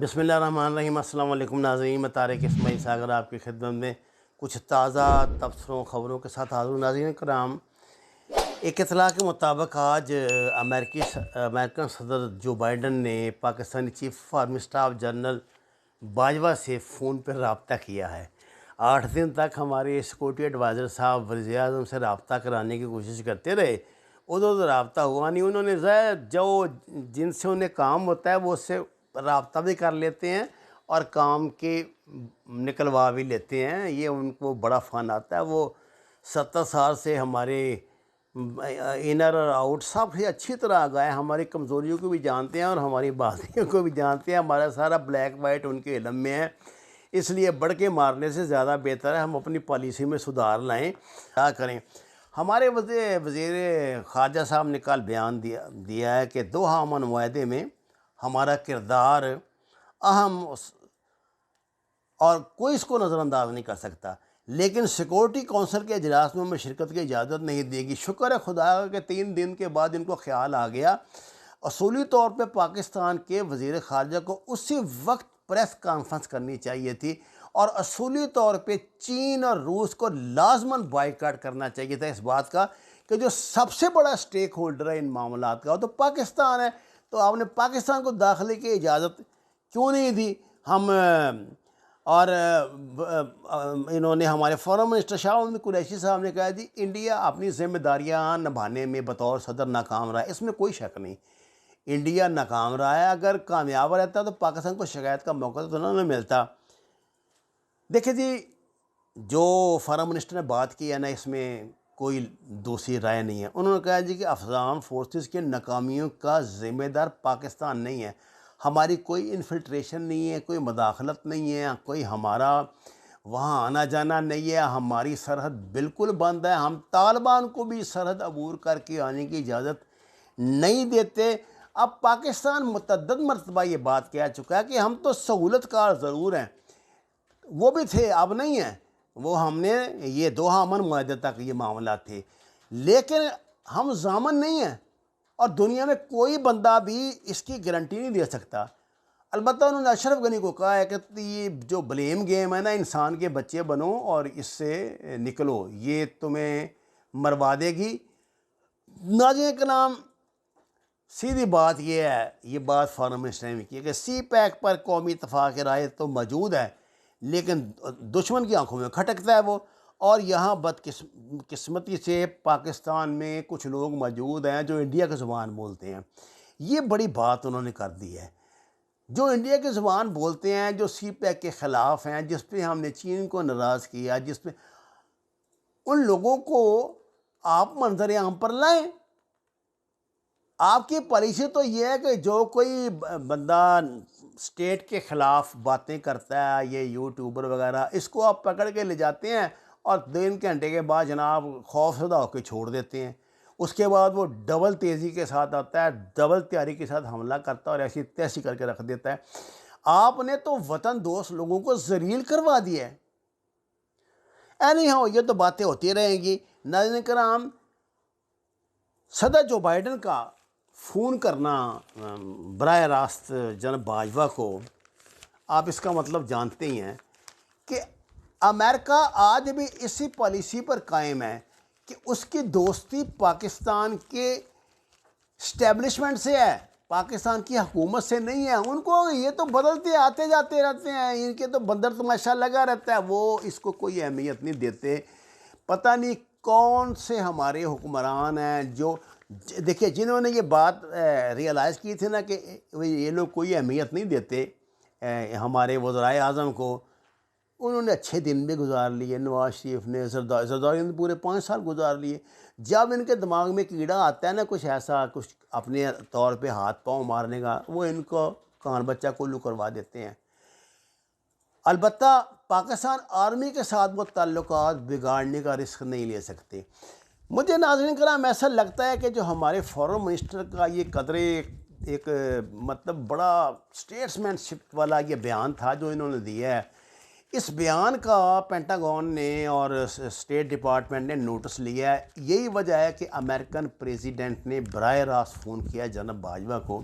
بسم اللہ الرحمن الرحیم۔ السلام علیکم ناظرین، میں طارق اسماعیل ساگر آپ کی خدمت میں کچھ تازہ تبصروں خبروں کے ساتھ حاضر ہوں۔ ناظرین کرام، ایک اطلاع کے مطابق آج امریکن صدر جو بائیڈن نے Pakistani chief of army staff general Bajwa سے فون پر رابطہ کیا ہے۔ 8 دن تک ہمارے سیکورٹی ایڈوائزر صاحب وزیر اعظم سے رابطہ کرانے کی کوشش کرتے رہے، ادھر رابطہ ہوا نہیں۔ انہوں نے جو جن سے انہیں کام ہوتا ہے وہ اس سے رابطہ بھی کر لیتے ہیں اور کام کے نکلوا بھی لیتے ہیں۔ یہ ان کو بڑا فن آتا ہے۔ وہ 70 سال سے ہمارے انر اور آؤٹ سب سے اچھی طرح آگاہ ہیں، ہماری کمزوریوں کو بھی جانتے ہیں اور ہماری بازیوں کو بھی جانتے ہیں۔ ہمارا سارا بلیک وائٹ ان کے علم میں ہے، اس لیے بڑھ کے مارنے سے زیادہ بہتر ہے ہم اپنی پالیسی میں سدھار لائیں، کیا کریں۔ ہمارے وزیر خارجہ صاحب نے کل بیان دیا ہے کہ دوحہ امن معاہدے میں ہمارا کردار اہم اور کوئی اس کو نظر انداز نہیں کر سکتا، لیکن سیکورٹی کونسل کے اجلاس میں ہمیں شرکت کی اجازت نہیں دے گی۔ شکر ہے خدا کا کہ 3 دن کے بعد ان کو خیال آ گیا۔ اصولی طور پہ پاکستان کے وزیر خارجہ کو اسی وقت پریس کانفرنس کرنی چاہیے تھی اور اصولی طور پہ چین اور روس کو لازماً بائیکاٹ کرنا چاہیے تھا اس بات کا کہ جو سب سے بڑا سٹیک ہولڈر ہے ان معاملات کا وہ تو پاکستان ہے، تو آپ نے پاکستان کو داخلے کی اجازت کیوں نہیں دی؟ اور انہوں نے ہمارے فارن منسٹر شاہ محمود قریشی صاحب نے کہا انڈیا اپنی ذمہ داریاں نبھانے میں بطور صدر ناکام رہا ہے، اس میں کوئی شک نہیں، انڈیا ناکام رہا ہے۔ اگر کامیاب رہتا تو پاکستان کو شکایت کا موقع تو نہ ملتا۔ دیکھیں جی، جو فارن منسٹر نے بات کی ہے نا، اس میں کوئی دوسری رائے نہیں ہے۔ انہوں نے کہا کہ افغان فورسز کے ناکامیوں کا ذمہ دار پاکستان نہیں ہے، ہماری کوئی انفلٹریشن نہیں ہے، کوئی مداخلت نہیں ہے، کوئی ہمارا وہاں آنا جانا نہیں ہے، ہماری سرحد بالکل بند ہے، ہم طالبان کو بھی سرحد عبور کر کے آنے کی اجازت نہیں دیتے۔ اب پاکستان متعدد مرتبہ یہ بات کہہ چکا ہے کہ ہم تو سہولت کار ضرور ہیں، وہ بھی تھے اب نہیں ہیں، وہ ہم نے یہ دوحہ امن معاہدے تک یہ معاملات تھے، لیکن ہم ضامن نہیں ہیں اور دنیا میں کوئی بندہ بھی اس کی گارنٹی نہیں دے سکتا۔ البتہ انہوں نے اشرف غنی کو کہا ہے کہ یہ جو بلیم گیم ہے نا، انسان کے بچے بنو اور اس سے نکلو، یہ تمہیں مروا دے گی۔ ناظرین کرام، سیدھی بات یہ ہے، یہ بات فارن منسٹر نے کی ہے کہ سی پیک پر قومی اتفاق رائے تو موجود ہے، لیکن دشمن کی آنکھوں میں کھٹکتا ہے وہ، اور یہاں بدقسمتی سے پاکستان میں کچھ لوگ موجود ہیں جو انڈیا کی زبان بولتے ہیں۔ یہ بڑی بات انہوں نے کر دی ہے، جو انڈیا کی زبان بولتے ہیں، جو سی پیک کے خلاف ہیں، جس پہ ہم نے چین کو ناراض کیا، جس پہ ان لوگوں کو آپ منظر عام پر لائیں۔ آپ کی پالیسی تو یہ ہے کہ جو کوئی بندہ سٹیٹ کے خلاف باتیں کرتا ہے، یہ یوٹیوبر وغیرہ، اس کو آپ پکڑ کے لے جاتے ہیں اور 2 گھنٹے کے بعد جناب خوف زدہ ہو کے چھوڑ دیتے ہیں۔ اس کے بعد وہ ڈبل تیزی کے ساتھ آتا ہے، ڈبل تیاری کے ساتھ حملہ کرتا ہے اور ایسی تیسی کر کے رکھ دیتا ہے۔ آپ نے تو وطن دوست لوگوں کو ذلیل کروا دیا ہے۔ اینی ہاؤ، یہ تو باتیں ہوتی رہیں گی۔ ناظرین کرام، صدر جو بائیڈن کا فون کرنا براہ راست جناب باجوہ کو، آپ اس کا مطلب جانتے ہی ہیں کہ امریکہ آج بھی اسی پالیسی پر قائم ہے کہ اس کی دوستی پاکستان کے اسٹیبلشمنٹ سے ہے، پاکستان کی حکومت سے نہیں ہے۔ ان کو یہ تو بدلتے آتے جاتے رہتے ہیں، ان کے تو بندر تماشا لگا رہتا ہے، وہ اس کو کوئی اہمیت نہیں دیتے۔ پتہ نہیں کون سے ہمارے حکمران ہیں جو دیکھیں جنہوں نے یہ بات ریئلائز کی تھی نا کہ یہ لوگ کوئی اہمیت نہیں دیتے ہمارے وزرائے اعظم کو، انہوں نے اچھے دن بھی گزار لیے۔ نواز شریف نے، زرداری نے پورے 5 سال گزار لیے۔ جب ان کے دماغ میں کیڑا آتا ہے نا کچھ ایسا، کچھ اپنے طور پہ ہاتھ پاؤں مارنے کا، وہ ان کو کان بچہ کلو کروا دیتے ہیں۔ البتہ پاکستان آرمی کے ساتھ وہ تعلقات بگاڑنے کا رسک نہیں لے سکتے۔ مجھے ناظرین کرام ایسا لگتا ہے کہ جو ہمارے فارن منسٹر کا یہ قدرے ایک مطلب بڑا اسٹیٹسمین شپ والا یہ بیان تھا جو انہوں نے دیا ہے، اس بیان کا پینٹاگون نے اور اسٹیٹ ڈپارٹمنٹ نے نوٹس لیا ہے۔ یہی وجہ ہے کہ امریکن پریزیڈنٹ نے براہ راست فون کیا جناب باجوہ کو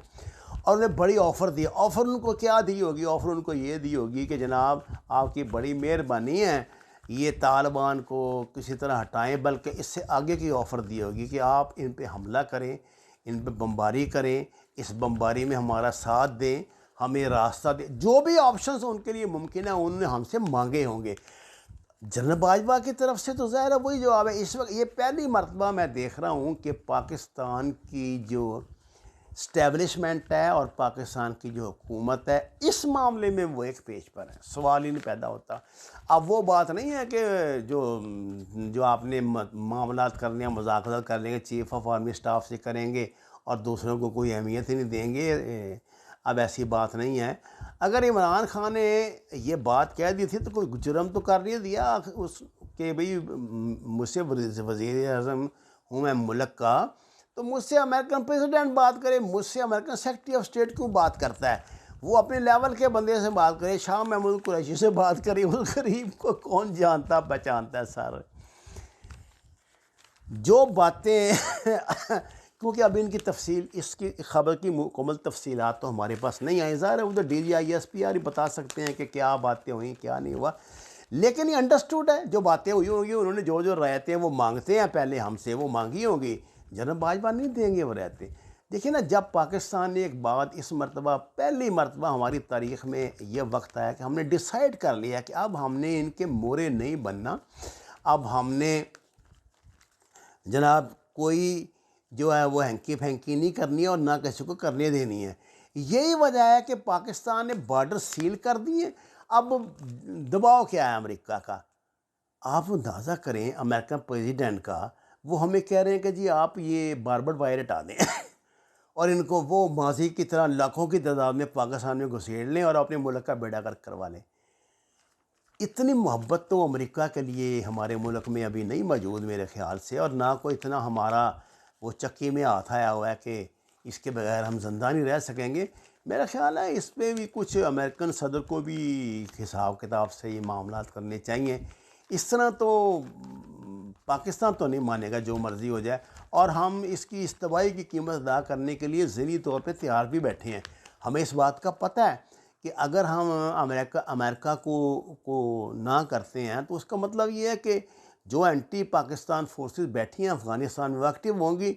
اور انہیں بڑی آفر دی. آفر ان کو کیا دی ہوگی؟ آفر ان کو یہ دی ہوگی کہ جناب آپ کی بڑی مہربانی ہے، یہ طالبان کو کسی طرح ہٹائیں، بلکہ اس سے آگے کی آفر دی ہوگی کہ آپ ان پہ حملہ کریں، ان پہ بمباری کریں، اس بمباری میں ہمارا ساتھ دیں، ہمیں راستہ دیں. جو بھی آپشنز ان کے لیے ممکن ہے انہوں نے ہم سے مانگے ہوں گے. جنرل باجوہ کی طرف سے تو ظاہر ہے وہی جواب ہے. اس وقت یہ پہلی مرتبہ میں دیکھ رہا ہوں کہ پاکستان کی جو اسٹیبلشمنٹ ہے اور پاکستان کی جو حکومت ہے اس معاملے میں وہ ایک پیج پر ہے، سوال ہی نہیں پیدا ہوتا. اب وہ بات نہیں ہے کہ جو آپ نے معاملات کرنے ہیں، مذاکرات کر لیں گے، چیف آف آرمی اسٹاف سے کریں گے اور دوسروں کو کوئی اہمیت ہی نہیں دیں گے. اب ایسی بات نہیں ہے. اگر عمران خان نے یہ بات کہہ دی تھی تو کوئی جرم تو کر نہیں دیا اس کہ بھئی مجھ سے وزیر اعظم ہوں میں ملک کا، تو مجھ سے امریکن پریزیڈنٹ بات کرے، مجھ سے امریکن سیکرٹری آف اسٹیٹ کیوں بات کرتا ہے؟ وہ اپنے لیول کے بندے سے بات کرے، شاہ محمود قریشی سے بات کرے. اس غریب کو کون جانتا پہچانتا ہے سر؟ جو باتیں کیونکہ اب ان کی تفصیل، اس کی خبر کی مکمل تفصیلات تو ہمارے پاس نہیں آئی. ظاہر ہے ادھر D G I S P R ہی بتا سکتے ہیں کہ کیا باتیں ہوئیں کیا نہیں ہوا. لیکن یہ انڈرسٹوڈ ہے جو باتیں ہوئی ہوں گی، انہوں نے جو رعایتیں وہ مانگتے ہیں پہلے ہم سے وہ مانگی ہوں گی. جنرل باجوہ نہیں دیں گے وہ رعایتیں. دیکھیں نا، جب پاکستان نے ایک بات اس مرتبہ پہلی مرتبہ ہماری تاریخ میں یہ وقت آیا کہ ہم نے ڈیسائیڈ کر لیا کہ اب ہم نے ان کے مورے نہیں بننا، اب ہم نے جناب کوئی جو ہے وہ ہینکی پھینکی نہیں کرنی ہے اور نہ کسی کو کرنے دینی ہے. یہی وجہ ہے کہ پاکستان نے بارڈر سیل کر دیے. اب دباؤ کیا ہے امریکہ کا؟ آپ اندازہ کریں امریکن پریزیڈنٹ کا، وہ ہمیں کہہ رہے ہیں کہ جی آپ یہ باربڈ وائر ہٹا دیں اور ان کو وہ ماضی کی طرح لاکھوں کی تعداد میں پاکستان میں گھسیڑ لیں اور اپنے ملک کا بیڑا گرک کروا لیں. اتنی محبت تو امریکہ کے لیے ہمارے ملک میں ابھی نہیں موجود میرے خیال سے، اور نہ کوئی اتنا ہمارا وہ چکی میں ہاتھ آیا ہوا ہے کہ اس کے بغیر ہم زندہ نہیں رہ سکیں گے. میرا خیال ہے اس پہ بھی کچھ امریکن صدر کو بھی حساب کتاب سے یہ معاملات کرنے چاہیے. اس طرح تو پاکستان تو نہیں مانے گا جو مرضی ہو جائے، اور ہم اس کی تباہی کی قیمت ادا کرنے کے لیے ذہنی طور پہ تیار بھی بیٹھے ہیں. ہمیں اس بات کا پتہ ہے کہ اگر ہم امریکہ کو نہ کرتے ہیں تو اس کا مطلب یہ ہے کہ جو اینٹی پاکستان فورسز بیٹھی ہیں افغانستان میں وہ ایکٹیو ہوں گی،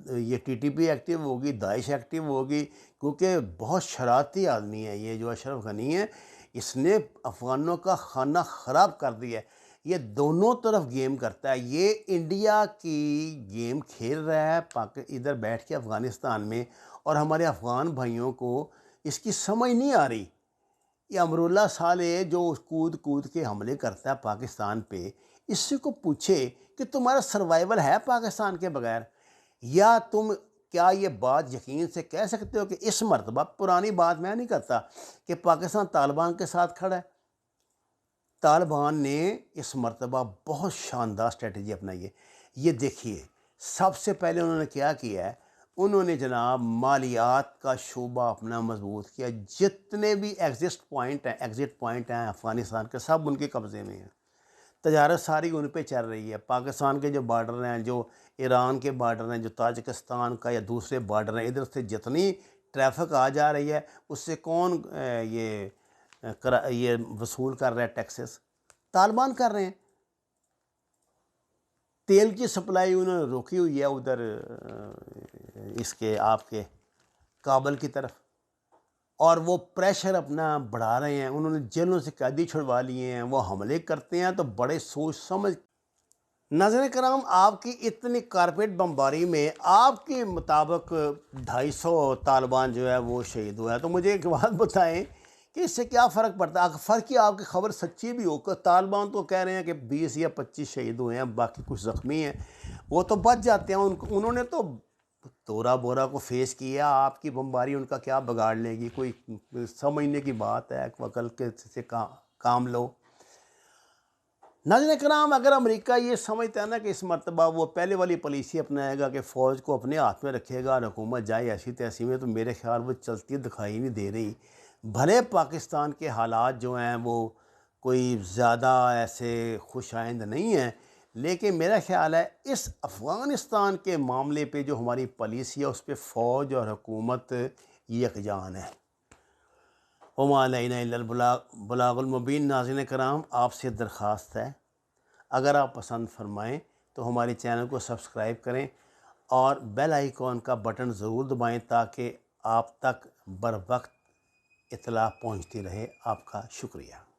یہ ٹی ٹی پی ایکٹیو ہوگی، داعش ایکٹیو ہوگی، کیونکہ بہت شرارتی آدمی ہے یہ جو اشرف غنی ہے. اس نے افغانوں کا خانہ خراب کر دیا ہے. یہ دونوں طرف گیم کرتا ہے. یہ انڈیا کی گیم کھیل رہا ہے ادھر بیٹھ کے افغانستان میں، اور ہمارے افغان بھائیوں کو اس کی سمجھ نہیں آ رہی. یہ امراللہ صالح جو کود کے حملے کرتا ہے پاکستان پہ، اس سے کو پوچھے کہ تمہارا سروائیول ہے پاکستان کے بغیر؟ یا تم کیا یہ بات یقین سے کہہ سکتے ہو کہ اس مرتبہ، پرانی بات میں نہیں کرتا، کہ پاکستان طالبان کے ساتھ کھڑا ہے؟ طالبان نے اس مرتبہ بہت شاندار اسٹریٹجی اپنائی ہے. یہ دیکھیے، سب سے پہلے انہوں نے کیا کیا ہے، انہوں نے جناب مالیات کا شعبہ اپنا مضبوط کیا. جتنے بھی ایگزٹ پوائنٹ ہیں افغانستان کے، سب ان کے قبضے میں ہیں. تجارت ساری ان پہ چل رہی ہے. پاکستان کے جو بارڈر ہیں، جو ایران کے بارڈر ہیں، جو تاجکستان کا یا دوسرے بارڈر ہیں، ادھر سے جتنی ٹریفک آ جا رہی ہے اس سے کون یہ وصول کر رہا ہے ٹیکسز؟ طالبان کر رہے ہیں. تیل کی سپلائی انہوں نے روکی ہوئی ہے ادھر اس کے آپ کے کابل کی طرف، اور وہ پریشر اپنا بڑھا رہے ہیں. انہوں نے جیلوں سے قیدی چھڑوا لیے ہیں. وہ حملے کرتے ہیں تو بڑے سوچ سمجھ. ناظرین کرام، آپ کی اتنی کارپیٹ بمباری میں آپ کے مطابق 250 طالبان جو ہے وہ شہید ہوا ہے. تو مجھے ایک بات بتائیں کہ اس سے کیا فرق پڑتا ہے؟ فرق کی آپ کی خبر سچی بھی ہو کہ طالبان تو کہہ رہے ہیں کہ 20 یا 25 شہید ہوئے ہیں، باقی کچھ زخمی ہیں، وہ تو بچ جاتے ہیں. انہوں نے تو تورا بورا کو فیس کیا. آپ کی بمباری ان کا کیا بگاڑ لے گی؟ کوئی سمجھنے کی بات ہے، عقل کے سے کام لو. ناظرین کرام، اگر امریکہ یہ سمجھتا ہے نا کہ اس مرتبہ وہ پہلے والی پالیسی اپنائے گا کہ فوج کو اپنے ہاتھ میں رکھے گا اور حکومت جائے ایسی تیسی میں، تو میرے خیال وہ چلتی دکھائی نہیں دے رہی. بھلے پاکستان کے حالات جو ہیں وہ کوئی زیادہ ایسے خوش آئند نہیں ہیں، لیکن میرا خیال ہے اس افغانستان کے معاملے پہ جو ہماری پالیسی ہے اس پہ فوج اور حکومت یکجان ہے۔ وما علینا الا البلاغ المبین۔ ناظرین کرام، آپ سے درخواست ہے اگر آپ پسند فرمائیں تو ہمارے چینل کو سبسکرائب کریں اور بیل آئیکن کا بٹن ضرور دبائیں تاکہ آپ تک بر وقت اطلاع پہنچتی رہے۔ آپ کا شکریہ۔